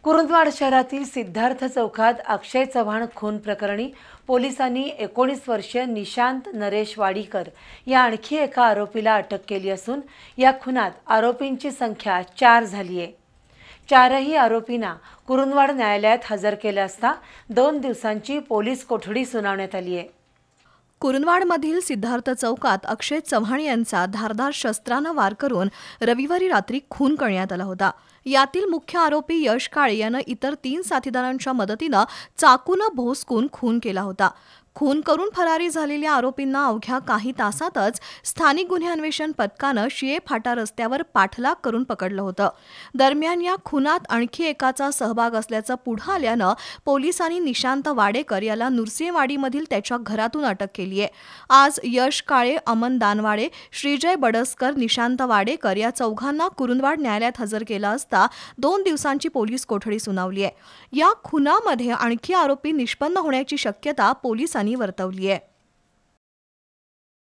कुरुंदवाड शहरातील सिद्धार्थ चौकात अक्षय चव्हाण खून प्रकरणी पोलिसांनी 19 वर्षीय निशांत नरेश वाडीकर या आणखी एका आरोपीला अटक केली असून या खुनात आरोपींची संख्या 4 झाली आहे। चारही आरोपींना कुरुंदवाड न्यायालयात हजर केले असता 2 दिवसांची पोलीस कोठडी सुनावण्यात आली आहे। कुरुंदवाडमधील सिद्धार्थ चौकात अक्षय चव्हाण यांचा धारदार शस्त्रानं वार करून रविवारी रात्री खून करण्यात आला होता। यातील मुख्य आरोपी यश काळे यानं इतर 3 साथीदारांच्या मदतीनं चाकूनं भोसकून खून केला होता। खून करून फरारी झालेल्या आरोपींना अवघ्या काही तासातच स्थानिक गुन्हे अन्वेषण पथकानं शिये फाटा रस्त्यावर पाठलाग करून पकडलं होतं। दरम्यान या खुनात आणखी एकाचा सहभाग असल्याचं पुढं आल्यानं पोलिसांनी निशांत वाडेकर याला नुरसेवाडीमधील त्याच्या घरातून अटक केली आहे। आज यश काळे, अमन दानवाडे, श्रीजय बडसकर, निशांत वाडेकर या चौघांना कुरुंदवाड न्यायालयात हजर केलं असता 2 दिवसांची पोलीस कोठडी सुनावली आहे। या खुनामध्ये आणखी आरोपी निष्पन्न होण्याची शक्यता पोलिसांनी वर्तवली आहे।